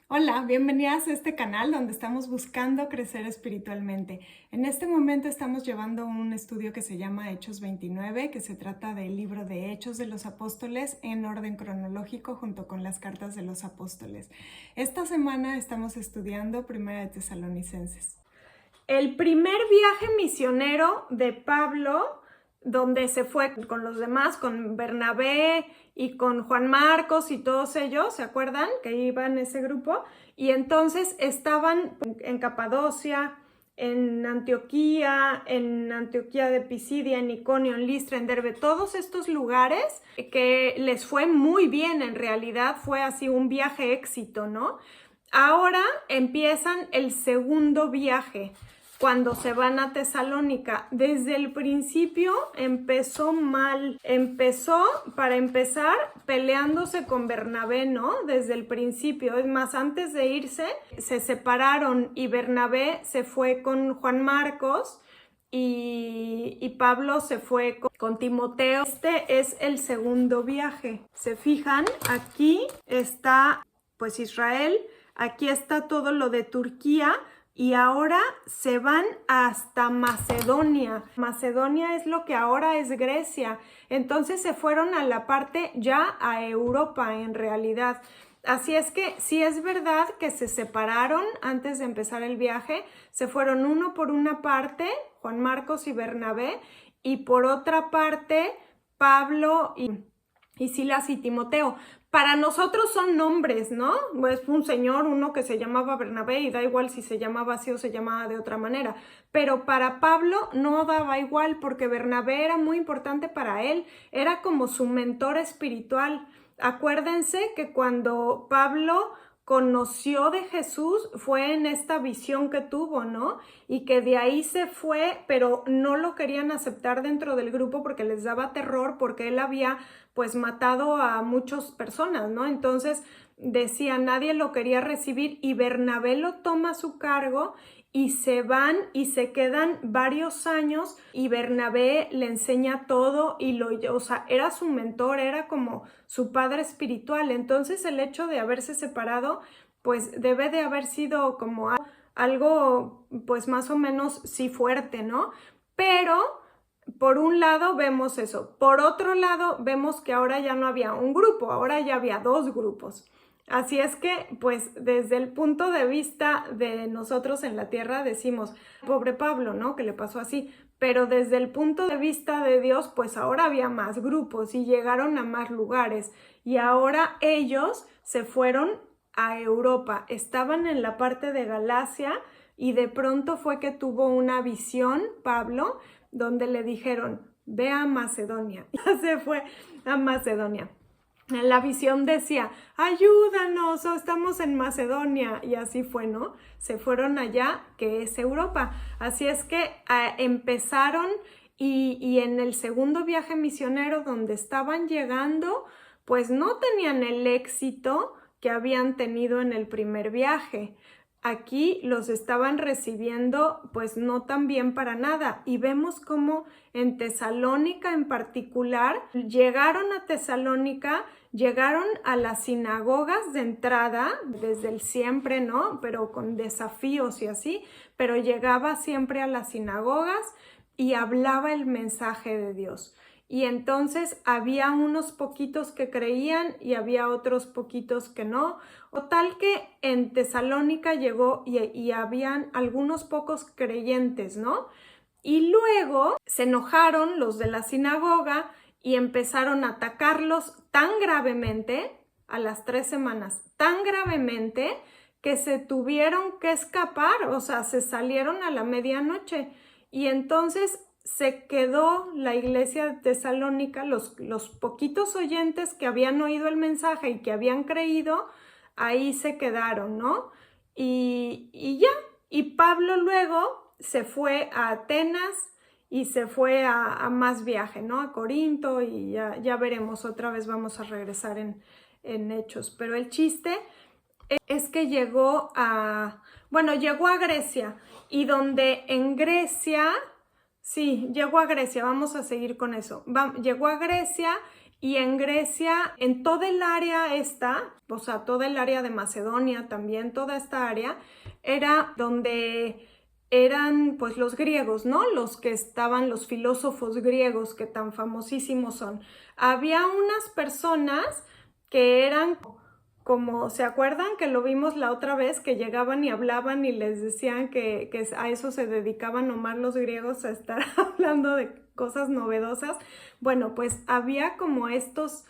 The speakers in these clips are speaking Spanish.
Hola, bienvenidas a este canal donde estamos buscando crecer espiritualmente. En este momento estamos llevando un estudio que se llama Hechos 29, que se trata del libro de Hechos de los Apóstoles en orden cronológico junto con las cartas de los apóstoles. Esta semana estamos estudiando Primera de Tesalonicenses. El primer viaje misionero de Pablo, donde se fue con los demás, con Bernabé y con Juan Marcos y todos ellos, ¿se acuerdan? Que iban en ese grupo. Y entonces estaban en Capadocia, en Antioquía de Pisidia, en Iconio, en Listra, en Derbe, todos estos lugares que les fue muy bien, en realidad fue así un viaje éxito, ¿no? Ahora empiezan el segundo viaje cuando se van a Tesalónica. Desde el principio empezó mal. Empezó, para empezar, peleándose con Bernabé, ¿no? Desde el principio. Es más, antes de irse, se separaron y Bernabé se fue con Juan Marcos y Pablo se fue con Timoteo. Este es el segundo viaje. ¿Se fijan? Aquí está, pues, Israel. Aquí está todo lo de Turquía. Y ahora se van hasta Macedonia. Macedonia es lo que ahora es Grecia. Entonces se fueron a la parte ya a Europa en realidad. Así es que sí es verdad que se separaron antes de empezar el viaje. Se fueron uno por una parte, Juan Marcos y Bernabé, y por otra parte Pablo y Silas y Timoteo. Para nosotros son nombres, ¿no? Es un señor, uno que se llamaba Bernabé y da igual si se llamaba así o se llamaba de otra manera. Pero para Pablo no daba igual porque Bernabé era muy importante para él, era como su mentor espiritual. Acuérdense que cuando Pablo conoció de Jesús fue en esta visión que tuvo, ¿no? Y que de ahí se fue, pero no lo querían aceptar dentro del grupo porque les daba terror, porque él había pues matado a muchas personas, ¿no? Entonces decía, nadie lo quería recibir y Bernabé lo toma a su cargo y se van y se quedan varios años y Bernabé le enseña todo y o sea, era su mentor, era como su padre espiritual. Entonces el hecho de haberse separado, pues debe de haber sido como algo, pues más o menos sí fuerte, ¿no? Pero por un lado vemos eso, por otro lado vemos que ahora ya no había un grupo, ahora ya había dos grupos. Así es que, pues, desde el punto de vista de nosotros en la tierra decimos, pobre Pablo, ¿no? Que le pasó así. Pero desde el punto de vista de Dios, pues ahora había más grupos y llegaron a más lugares. Y ahora ellos se fueron a Europa. Estaban en la parte de Galacia y de pronto fue que tuvo una visión, Pablo, donde le dijeron, ve a Macedonia. Ya se fue a Macedonia. La visión decía, ayúdanos, estamos en Macedonia. Y así fue, ¿no? Se fueron allá, que es Europa. Así es que empezaron y en el segundo viaje misionero donde estaban llegando, pues no tenían el éxito que habían tenido en el primer viaje. Aquí los estaban recibiendo pues no tan bien para nada y vemos cómo en Tesalónica en particular llegaron a Tesalónica, llegaron a las sinagogas de entrada desde el siempre, ¿no? Pero con desafíos y así, pero llegaba siempre a las sinagogas y hablaba el mensaje de Dios. Y entonces había unos poquitos que creían y había otros poquitos que no. O tal que en Tesalónica llegó y habían algunos pocos creyentes, ¿no? Y luego se enojaron los de la sinagoga y empezaron a atacarlos tan gravemente, a las 3 semanas, tan gravemente que se tuvieron que escapar, o sea, se salieron a la medianoche. Y entonces se quedó la iglesia de Tesalónica, los poquitos oyentes que habían oído el mensaje y que habían creído, ahí se quedaron, ¿no? Y ya, y Pablo luego se fue a Atenas y se fue a más viaje, ¿no? A Corinto y ya veremos, otra vez vamos a regresar en Hechos. Pero el chiste es que llegó a Grecia y donde en Grecia, sí, llegó a Grecia, vamos a seguir con eso. Llegó a Grecia Y en Grecia, en toda el área esta, o sea, toda el área de Macedonia también, toda esta área, era donde eran pues los griegos, ¿no? Los que estaban, los filósofos griegos que tan famosísimos son. Había unas personas que eran como, ¿se acuerdan que lo vimos la otra vez? Que llegaban y hablaban y les decían que a eso se dedicaban nomás los griegos, a estar hablando de cosas novedosas. Bueno, pues había como estas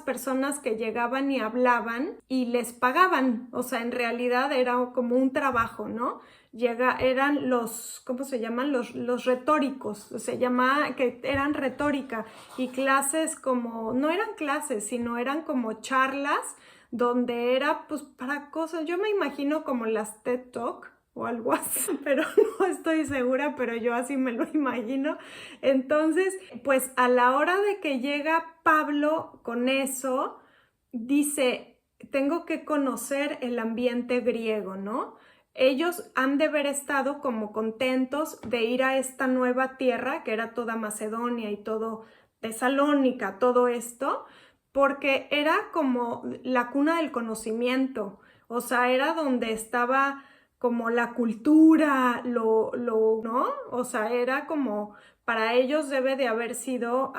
personas que llegaban y hablaban y les pagaban, o sea, en realidad era como un trabajo, ¿no? Eran los, ¿cómo se llaman? Los retóricos, se llamaba que eran retórica y clases como, no eran clases, sino eran como charlas donde era pues para cosas, yo me imagino como las TED Talk o algo así, pero no estoy segura, pero yo así me lo imagino. Entonces, pues a la hora de que llega Pablo con eso, dice, tengo que conocer el ambiente griego, ¿no? Ellos han de haber estado como contentos de ir a esta nueva tierra, que era toda Macedonia y todo Tesalónica, todo esto, porque era como la cuna del conocimiento, o sea, era donde estaba como la cultura, ¿no? O sea, era como, para ellos debe de haber sido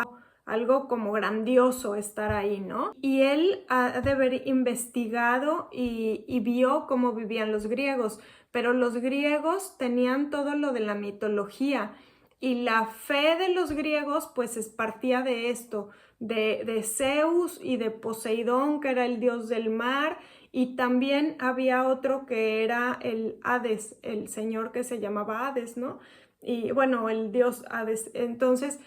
algo como grandioso estar ahí, ¿no? Y él ha de haber investigado y vio cómo vivían los griegos, pero los griegos tenían todo lo de la mitología y la fe de los griegos pues partía de esto, de Zeus y de Poseidón, que era el dios del mar, y también había otro que era el Hades, el señor que se llamaba Hades, ¿no? Y bueno, el dios Hades. Entonces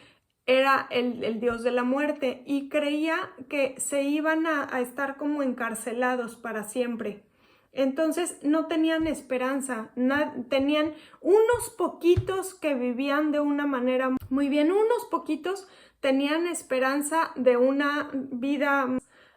era el dios de la muerte y creía que se iban a estar como encarcelados para siempre. Entonces no tenían esperanza, tenían unos poquitos que vivían de una manera muy bien, unos poquitos tenían esperanza de una vida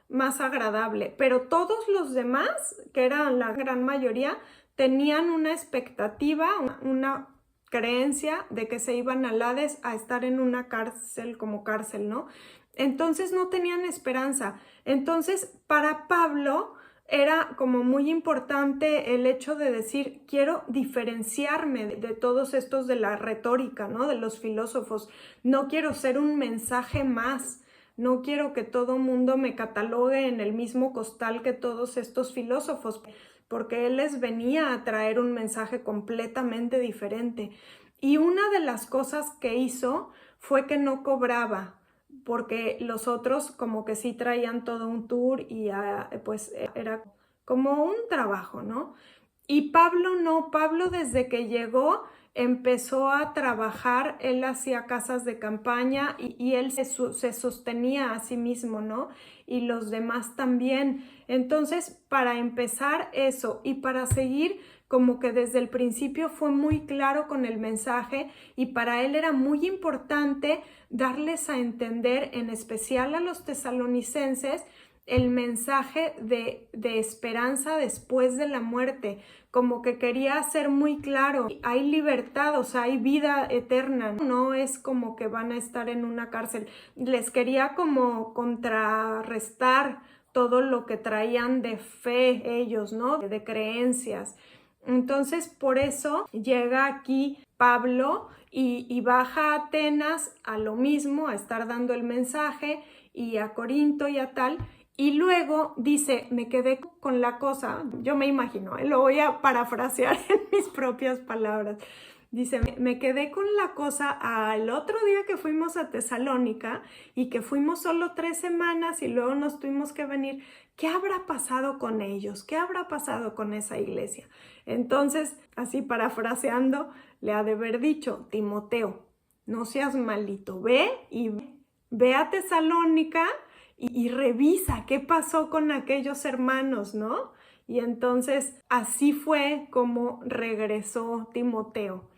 más agradable, pero todos los demás, que eran la gran mayoría, tenían una expectativa, una creencia de que se iban al Hades a estar en una cárcel como cárcel, ¿no? Entonces no tenían esperanza. Entonces para Pablo era como muy importante el hecho de decir, quiero diferenciarme de todos estos de la retórica, ¿no? De los filósofos. No quiero ser un mensaje más. No quiero que todo mundo me catalogue en el mismo costal que todos estos filósofos, porque él les venía a traer un mensaje completamente diferente. Y una de las cosas que hizo fue que no cobraba, porque los otros como que sí traían todo un tour y pues era como un trabajo, ¿no? Y Pablo no, Pablo desde que llegó empezó a trabajar, él hacía casas de campaña y él se sostenía a sí mismo, ¿no? Y los demás también. Entonces, para empezar eso y para seguir, como que desde el principio fue muy claro con el mensaje y para él era muy importante darles a entender, en especial a los tesalonicenses, el mensaje de esperanza después de la muerte, como que quería ser muy claro, hay libertad, o sea, hay vida eterna, no es como que van a estar en una cárcel. Les quería como contrarrestar todo lo que traían de fe ellos, ¿no? De creencias. Entonces, por eso llega aquí Pablo y baja a Atenas a lo mismo, a estar dando el mensaje, y a Corinto y a tal. Y luego dice, me quedé con la cosa, yo me imagino, lo voy a parafrasear en mis propias palabras. Dice, me quedé con la cosa al otro día que fuimos a Tesalónica y que fuimos solo 3 semanas y luego nos tuvimos que venir. ¿Qué habrá pasado con ellos? ¿Qué habrá pasado con esa iglesia? Entonces, así parafraseando, le ha de haber dicho, Timoteo, no seas malito, ve a Tesalónica y revisa qué pasó con aquellos hermanos, ¿no? Y entonces así fue como regresó Timoteo.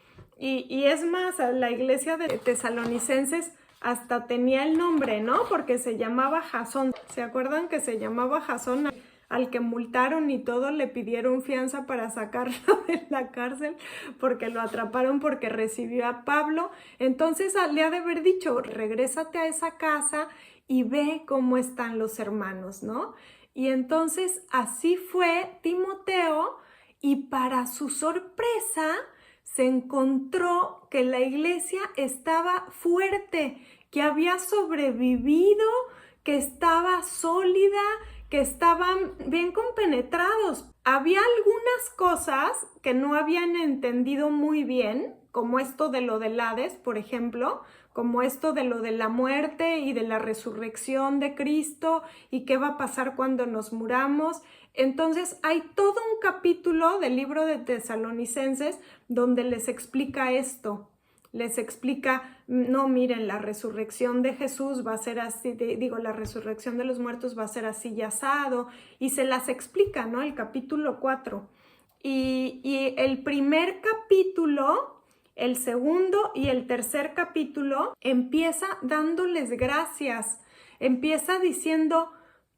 Y es más, la iglesia de tesalonicenses hasta tenía el nombre, ¿no? Porque se llamaba Jasón. ¿Se acuerdan que se llamaba Jasón? Al que multaron y todo, le pidieron fianza para sacarlo de la cárcel porque lo atraparon porque recibió a Pablo. Entonces le ha de haber dicho, regrésate a esa casa y ve cómo están los hermanos, ¿no? Y entonces así fue Timoteo, y para su sorpresa se encontró que la iglesia estaba fuerte, que había sobrevivido, que estaba sólida, que estaban bien compenetrados. Había algunas cosas que no habían entendido muy bien, como esto de lo del Hades, por ejemplo, como esto de lo de la muerte y de la resurrección de Cristo y qué va a pasar cuando nos muramos. Entonces hay todo un capítulo del libro de Tesalonicenses donde les explica esto. Les explica, no, miren, la resurrección de Jesús va a ser así, la resurrección de los muertos va a ser así y asado, y se las explica, ¿no? El capítulo 4. Y el primer capítulo, el segundo y el tercer capítulo empieza dándoles gracias, empieza diciendo,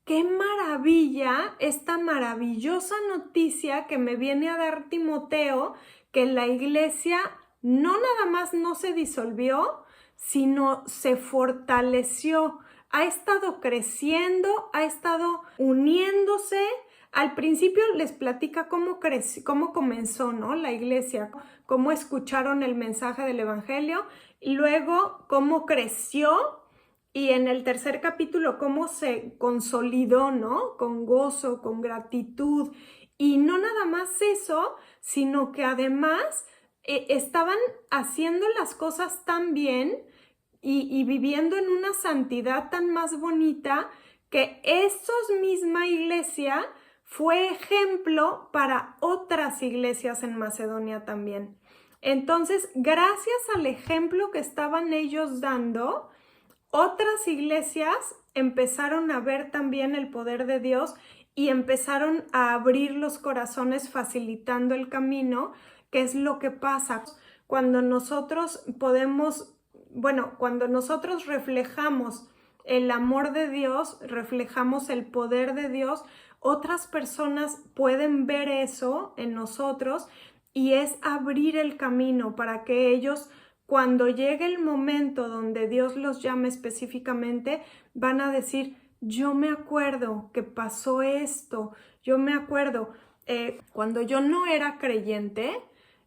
qué maravilla, esta maravillosa noticia que me viene a dar Timoteo, que la iglesia no nada más no se disolvió, sino se fortaleció, ha estado creciendo, ha estado uniéndose. Al principio les platica cómo comenzó, ¿no? La iglesia, cómo escucharon el mensaje del evangelio, y luego cómo creció, y en el tercer capítulo cómo se consolidó, ¿no? Con gozo, con gratitud. Y no nada más eso, sino que además estaban haciendo las cosas tan bien y viviendo en una santidad tan más bonita, que misma iglesia fue ejemplo para otras iglesias en Macedonia también. Entonces, gracias al ejemplo que estaban ellos dando, otras iglesias empezaron a ver también el poder de Dios y empezaron a abrir los corazones, facilitando el camino, que es lo que pasa cuando nosotros cuando nosotros reflejamos el amor de Dios, reflejamos el poder de Dios, otras personas pueden ver eso en nosotros, y es abrir el camino para que ellos, cuando llegue el momento donde Dios los llame específicamente, van a decir, yo me acuerdo que pasó esto, yo me acuerdo, cuando yo no era creyente,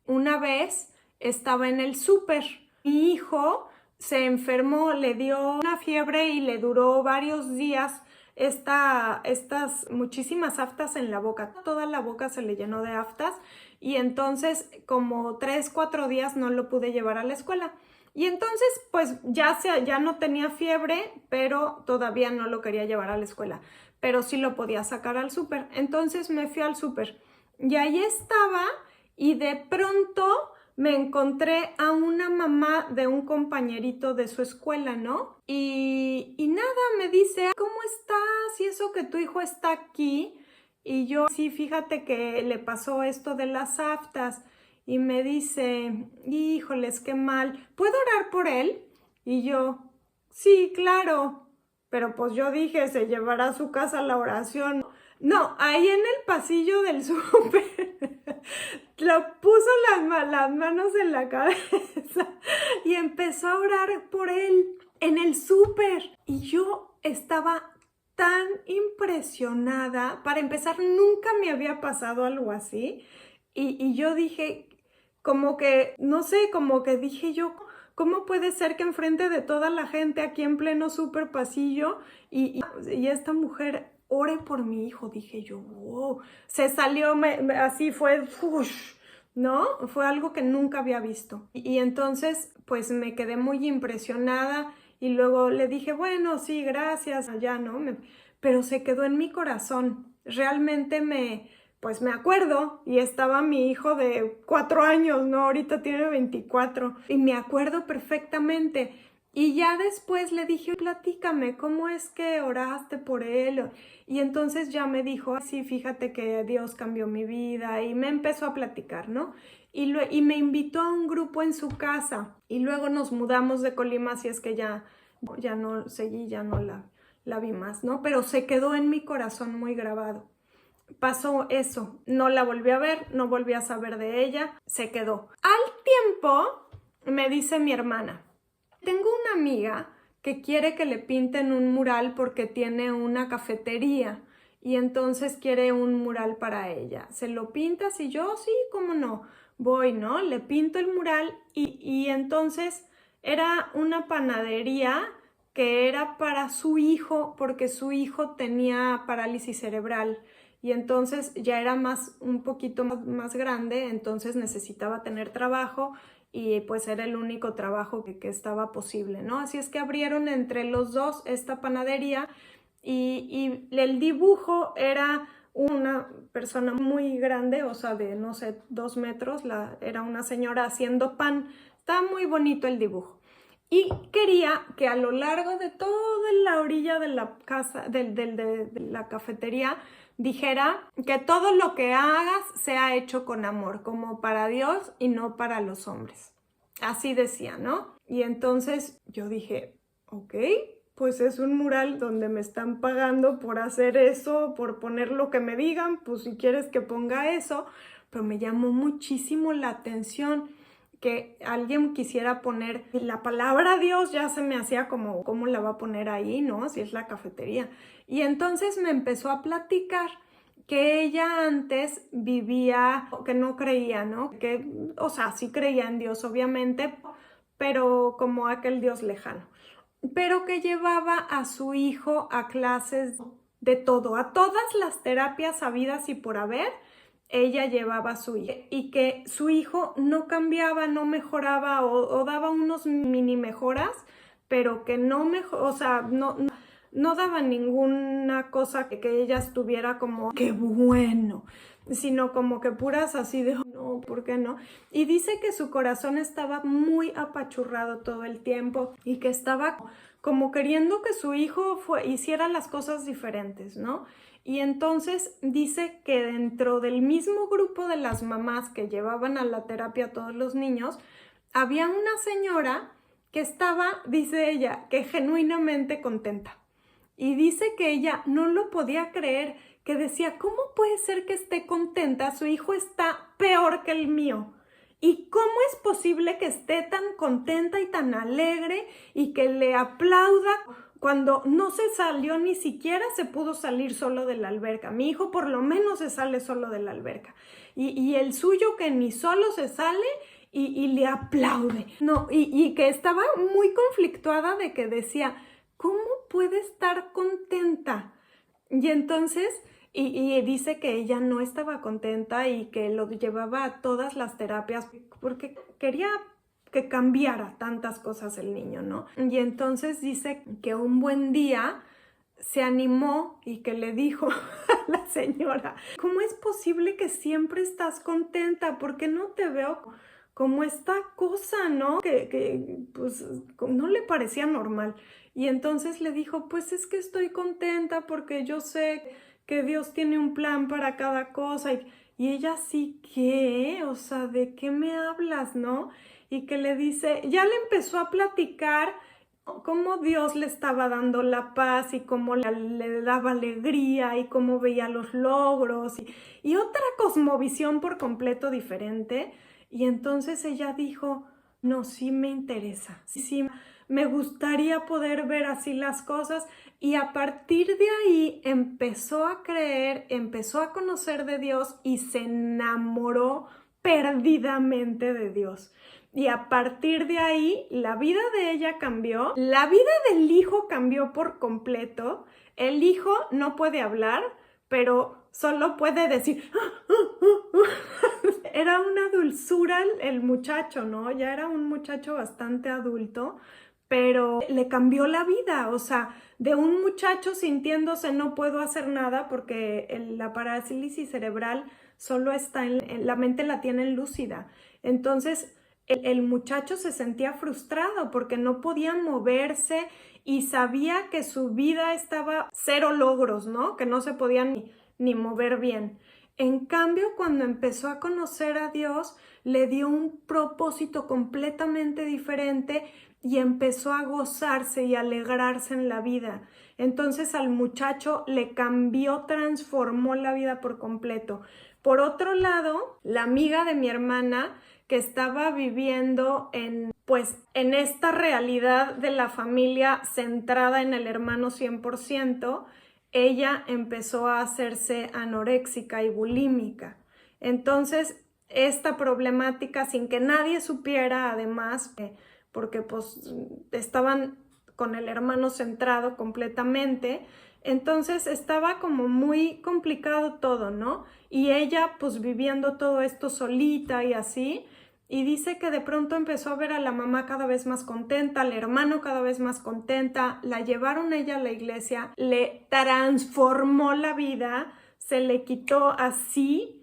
una vez estaba en el súper, mi hijo se enfermó, le dio una fiebre y le duró varios días estas muchísimas aftas en la boca. Toda la boca se le llenó de aftas, y entonces como 3-4 días no lo pude llevar a la escuela. Y entonces pues ya no tenía fiebre, pero todavía no lo quería llevar a la escuela, pero sí lo podía sacar al súper. Entonces me fui al súper y ahí estaba, y de pronto me encontré a una mamá de un compañerito de su escuela, ¿no? Y nada, me dice, ¿cómo estás? Y eso que tu hijo está aquí. Y yo, sí, fíjate que le pasó esto de las aftas. Y me dice, híjoles, qué mal, ¿puedo orar por él? Y yo, sí, claro. Pero pues yo dije, se llevará a su casa la oración. No, ahí en el pasillo del súper lo puso las manos en la cabeza y empezó a orar por él en el súper. Y yo estaba tan impresionada. Para empezar, nunca me había pasado algo así. Y yo dije, como que, no sé, como que dije yo, ¿cómo puede ser que enfrente de toda la gente aquí en pleno súper pasillo y esta mujer ore por mi hijo? Dije yo, wow, se salió, así fue, ¿no? Fue algo que nunca había visto. Y entonces, pues me quedé muy impresionada, y luego le dije, bueno, sí, gracias, ya, ¿no? Pero se quedó en mi corazón. Realmente pues me acuerdo, y estaba mi hijo de 4 años, ¿no? Ahorita tiene 24, y me acuerdo perfectamente. Y ya después le dije, platícame, ¿cómo es que oraste por él? Y entonces ya me dijo, sí, fíjate que Dios cambió mi vida, y me empezó a platicar, ¿no? Y me invitó a un grupo en su casa, y luego nos mudamos de Colima, así es que ya no seguí, ya no la vi más, ¿no? Pero se quedó en mi corazón muy grabado. Pasó eso, no la volví a ver, no volví a saber de ella, se quedó. Al tiempo me dice mi hermana, tengo una amiga que quiere que le pinten un mural porque tiene una cafetería y entonces quiere un mural para ella. ¿Se lo pintas? Y yo, sí, cómo no, voy, ¿no? Le pinto el mural y entonces era una panadería que era para su hijo porque su hijo tenía parálisis cerebral y entonces ya era un poquito más grande, entonces necesitaba tener trabajo y pues era el único trabajo que estaba posible, ¿no? Así es que abrieron entre los dos esta panadería y el dibujo era una persona muy grande, o sea, de no sé, 2 metros, era una señora haciendo pan. Estaba muy bonito el dibujo. Y quería que a lo largo de toda la orilla de la casa, de la cafetería, dijera que todo lo que hagas sea hecho con amor, como para Dios y no para los hombres. Así decía, ¿no? Y entonces yo dije, ok, pues es un mural donde me están pagando por hacer eso, por poner lo que me digan, pues si quieres que ponga eso, pero me llamó muchísimo la atención que alguien quisiera poner la palabra Dios, ya se me hacía como, ¿cómo la va a poner ahí, no? Si es la cafetería. Y entonces me empezó a platicar que ella antes vivía, que no creía, ¿no? Que, o sea, sí creía en Dios, obviamente, pero como aquel Dios lejano. Pero que llevaba a su hijo a clases de todo, a todas las terapias habidas y por haber, ella llevaba a su hijo y que su hijo no cambiaba, no mejoraba o daba unos mini mejoras, pero que no o sea, no daba ninguna cosa que ella estuviera como, qué bueno, sino como que puras así de, no, ¿por qué no? Y dice que su corazón estaba muy apachurrado todo el tiempo y que estaba como queriendo que su hijo hiciera las cosas diferentes, ¿no? Y entonces dice que dentro del mismo grupo de las mamás que llevaban a la terapia a todos los niños, había una señora que estaba, dice ella, que genuinamente contenta. Y dice que ella no lo podía creer, que decía, ¿cómo puede ser que esté contenta? Su hijo está peor que el mío. ¿Y cómo es posible que esté tan contenta y tan alegre y que le aplauda cuando no se salió, ni siquiera se pudo salir solo de la alberca? Mi hijo por lo menos se sale solo de la alberca. Y el suyo que ni solo se sale y le aplaude. No, y que estaba muy conflictuada de que decía, ¿cómo puede estar contenta? Y entonces, y dice que ella no estaba contenta y que lo llevaba a todas las terapias porque quería que cambiara tantas cosas el niño, ¿no? Y entonces dice que un buen día se animó y que le dijo a la señora, ¿cómo es posible que siempre estás contenta? ¿Por qué no te veo como esta cosa, ¿no? Que pues no le parecía normal. Y entonces le dijo, pues es que estoy contenta porque yo sé que Dios tiene un plan para cada cosa. Y ella sí, ¿qué? O sea, ¿de qué me hablas, no? Y que le dice, ya le empezó a platicar cómo Dios le estaba dando la paz y cómo le daba alegría y cómo veía los logros y otra cosmovisión por completo diferente. Y entonces ella dijo, no, sí me interesa, sí, me gustaría poder ver así las cosas. Y a partir de ahí empezó a creer, empezó a conocer de Dios y se enamoró perdidamente de Dios. Y a partir de ahí, la vida de ella cambió, la vida del hijo cambió por completo. El hijo no puede hablar, pero solo puede decir... Era una dulzura el muchacho, ¿no? Ya era un muchacho bastante adulto, pero le cambió la vida, o sea, de un muchacho sintiéndose no puedo hacer nada porque la parálisis cerebral solo está la mente la tienen lúcida. Entonces, el muchacho se sentía frustrado porque no podía moverse y sabía que su vida estaba cero logros, ¿no? Que no se podía ni mover bien. En cambio, cuando empezó a conocer a Dios, le dio un propósito completamente diferente y empezó a gozarse y alegrarse en la vida. Entonces al muchacho le cambió, transformó la vida por completo. Por otro lado, la amiga de mi hermana que estaba viviendo en pues en esta realidad de la familia centrada en el hermano 100%, ella empezó a hacerse anoréxica y bulímica. Entonces, esta problemática, sin que nadie supiera, además, porque pues estaban con el hermano centrado completamente, entonces estaba como muy complicado todo, ¿no? Y ella pues viviendo todo esto solita y así, y dice que de pronto empezó a ver a la mamá cada vez más contenta, al hermano cada vez más contenta, la llevaron ella a la iglesia, le transformó la vida, se le quitó así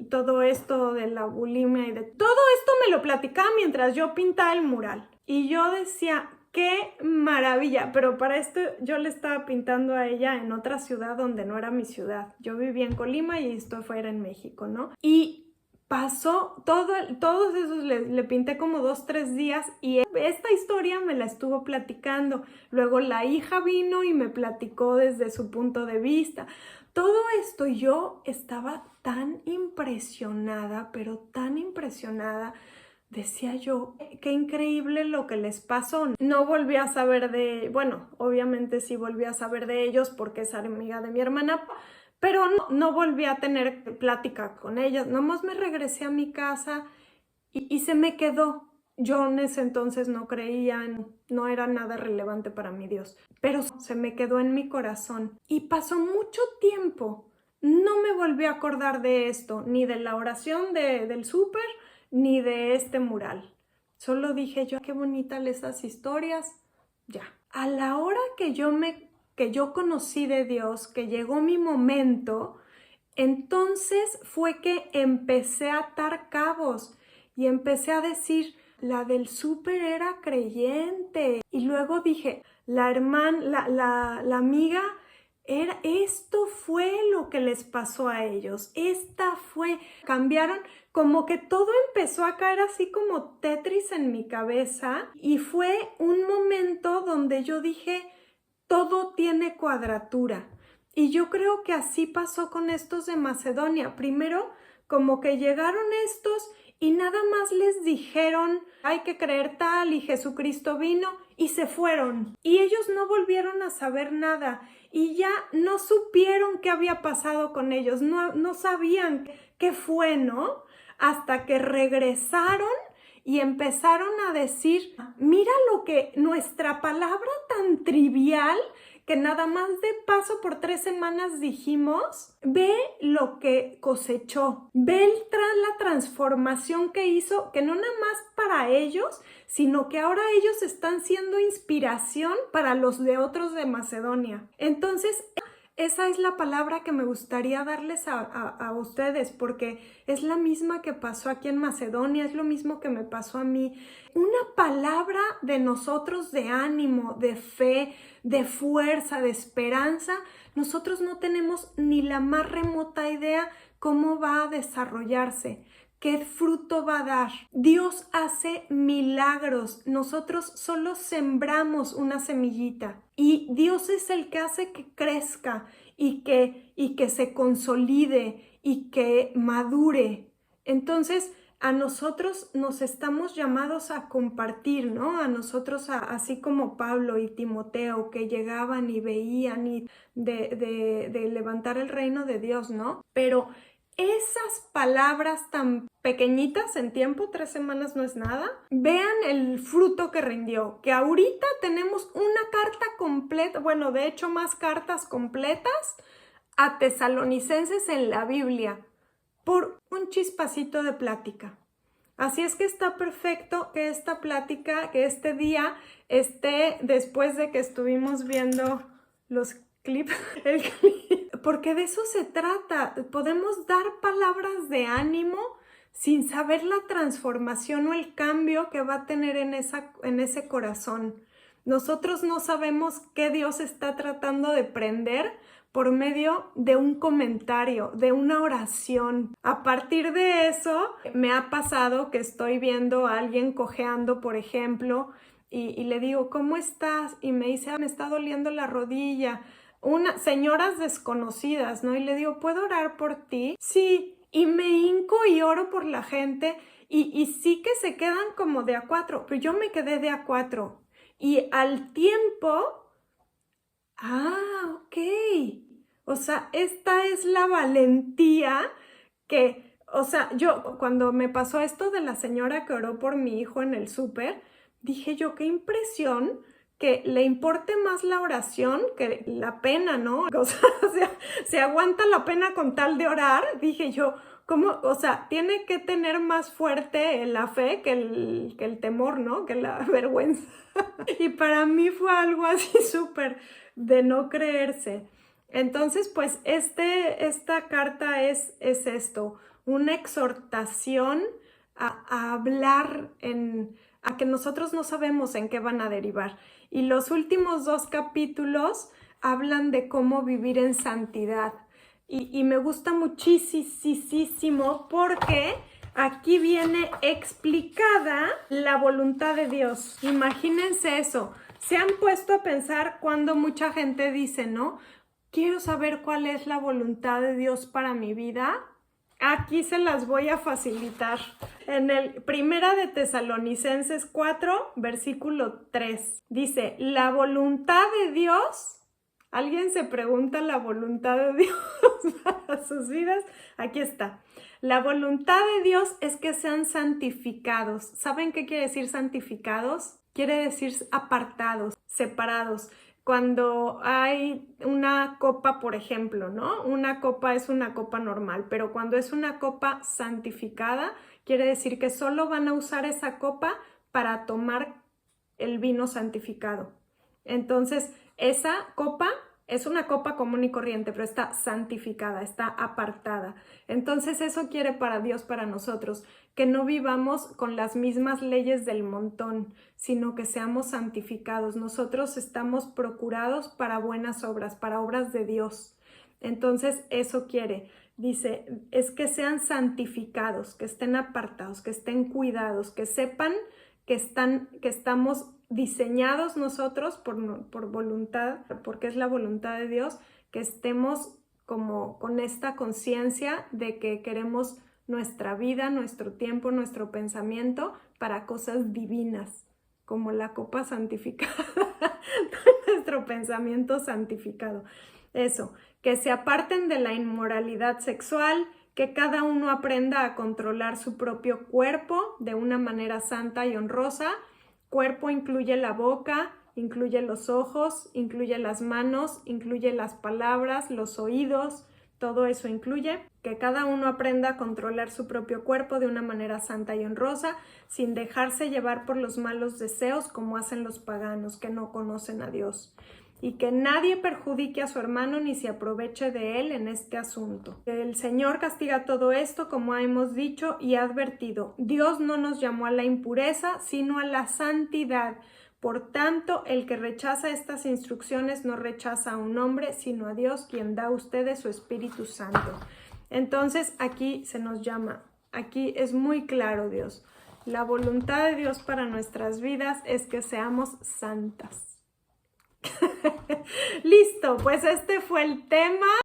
todo esto de la bulimia y de todo esto me lo platicaba mientras yo pintaba el mural. Y yo decía, qué maravilla, pero para esto yo le estaba pintando a ella en otra ciudad donde no era mi ciudad. Yo vivía en Colima y esto fuera en México, ¿no? Y pasó todos esos, le pinté como 2-3 días y esta historia me la estuvo platicando. Luego la hija vino y me platicó desde su punto de vista. Todo esto yo estaba tan impresionada, pero tan impresionada. Decía yo, qué increíble lo que les pasó. No volví a saber bueno, obviamente sí volví a saber de ellos porque es amiga de mi hermana, pero no volví a tener plática con ellas. Nomás me regresé a mi casa y se me quedó. Yo en ese entonces no creía, no era nada relevante para mi Dios, pero se me quedó en mi corazón. Y pasó mucho tiempo. No me volví a acordar de esto, ni de la oración del súper, ni de este mural. Solo dije yo, qué bonitas esas historias. Ya. A la hora que yo conocí de Dios, que llegó mi momento, entonces fue que empecé a atar cabos y empecé a decir, la del súper era creyente. Y luego dije, la hermana, la amiga, esto fue lo que les pasó a ellos. Cambiaron, como que todo empezó a caer así como Tetris en mi cabeza. Y fue un momento donde yo dije, todo tiene cuadratura. Y yo creo que así pasó con estos de Macedonia. Primero, como que llegaron estos y nada más les dijeron, hay que creer tal y Jesucristo vino y se fueron. Y ellos no volvieron a saber nada y ya no supieron qué había pasado con ellos, no sabían qué fue, ¿no? Hasta que regresaron y empezaron a decir, mira lo que nuestra palabra tan trivial que nada más de paso por 3 semanas dijimos, ve lo que cosechó, ve la transformación que hizo, que no nada más para ellos, sino que ahora ellos están siendo inspiración para los de otros de Macedonia. Entonces, esa es la palabra que me gustaría darles a ustedes, porque es la misma que pasó aquí en Macedonia, es lo mismo que me pasó a mí. Una palabra de nosotros de ánimo, de fe, de fuerza, de esperanza. Nosotros no tenemos ni la más remota idea cómo va a desarrollarse, qué fruto va a dar. Dios hace milagros. Nosotros solo sembramos una semillita y Dios es el que hace que crezca y que se consolide y que madure. Entonces, a nosotros nos estamos llamados a compartir, ¿no? A nosotros, así como Pablo y Timoteo, que llegaban y veían y de levantar el reino de Dios, ¿no? Pero esas palabras tan pequeñitas en tiempo, 3 semanas no es nada, vean el fruto que rindió, que ahorita tenemos una carta completa, bueno, de hecho más cartas completas a tesalonicenses en la Biblia, por un chispacito de plática. Así es que está perfecto que esta plática, que este día esté después de que estuvimos viendo los clips, porque de eso se trata. Podemos dar palabras de ánimo sin saber la transformación o el cambio que va a tener en ese corazón. Nosotros no sabemos qué Dios está tratando de prender por medio de un comentario, de una oración. A partir de eso, me ha pasado que estoy viendo a alguien cojeando, por ejemplo, y le digo, ¿cómo estás? Y me dice, me está doliendo la rodilla. Señoras desconocidas, ¿no? Y le digo, ¿puedo orar por ti? Sí, y me hinco y oro por la gente y sí que se quedan como de A4, pero yo me quedé de A4. Y al tiempo, ok, o sea, esta es la valentía que, o sea, yo cuando me pasó esto de la señora que oró por mi hijo en el súper, dije yo, qué impresión que le importe más la oración que la pena, ¿no? O sea, se aguanta la pena con tal de orar, dije yo, ¿cómo? O sea, tiene que tener más fuerte la fe que el temor, ¿no? Que la vergüenza. Y para mí fue algo así súper de no creerse. Entonces, pues esta carta es esto, una exhortación a hablar a que nosotros no sabemos en qué van a derivar. Y los últimos 2 capítulos hablan de cómo vivir en santidad. Y me gusta muchísimo porque aquí viene explicada la voluntad de Dios. Imagínense eso. ¿Se han puesto a pensar cuando mucha gente dice, no? Quiero saber cuál es la voluntad de Dios para mi vida. Aquí se las voy a facilitar. En el Primera de Tesalonicenses 4, versículo 3, dice, la voluntad de Dios. ¿Alguien se pregunta la voluntad de Dios para sus vidas? Aquí está. La voluntad de Dios es que sean santificados. ¿Saben qué quiere decir santificados? Quiere decir apartados, separados. Cuando hay una copa, por ejemplo, ¿no? Una copa es una copa normal, pero cuando es una copa santificada, quiere decir que solo van a usar esa copa para tomar el vino santificado. Entonces, esa copa es una copa común y corriente, pero está santificada, está apartada. Entonces, eso quiere para Dios, para nosotros, que no vivamos con las mismas leyes del montón, sino que seamos santificados. Nosotros estamos procurados para buenas obras, para obras de Dios. Entonces, eso quiere. Dice, es que sean santificados, que estén apartados, que estén cuidados, que sepan que estamos diseñados nosotros por voluntad, porque es la voluntad de Dios, que estemos como con esta conciencia de que queremos nuestra vida, nuestro tiempo, nuestro pensamiento para cosas divinas, como la copa santificada, nuestro pensamiento santificado. Eso, que se aparten de la inmoralidad sexual, que cada uno aprenda a controlar su propio cuerpo de una manera santa y honrosa. Cuerpo incluye la boca, incluye los ojos, incluye las manos, incluye las palabras, los oídos, todo eso incluye. Que cada uno aprenda a controlar su propio cuerpo de una manera santa y honrosa, sin dejarse llevar por los malos deseos como hacen los paganos que no conocen a Dios. Y que nadie perjudique a su hermano ni se aproveche de él en este asunto. El Señor castiga todo esto, como hemos dicho y advertido. Dios no nos llamó a la impureza, sino a la santidad. Por tanto, el que rechaza estas instrucciones no rechaza a un hombre, sino a Dios, quien da a ustedes su Espíritu Santo. Entonces, aquí se nos llama, aquí es muy claro Dios. La voluntad de Dios para nuestras vidas es que seamos santas. Listo, pues este fue el tema.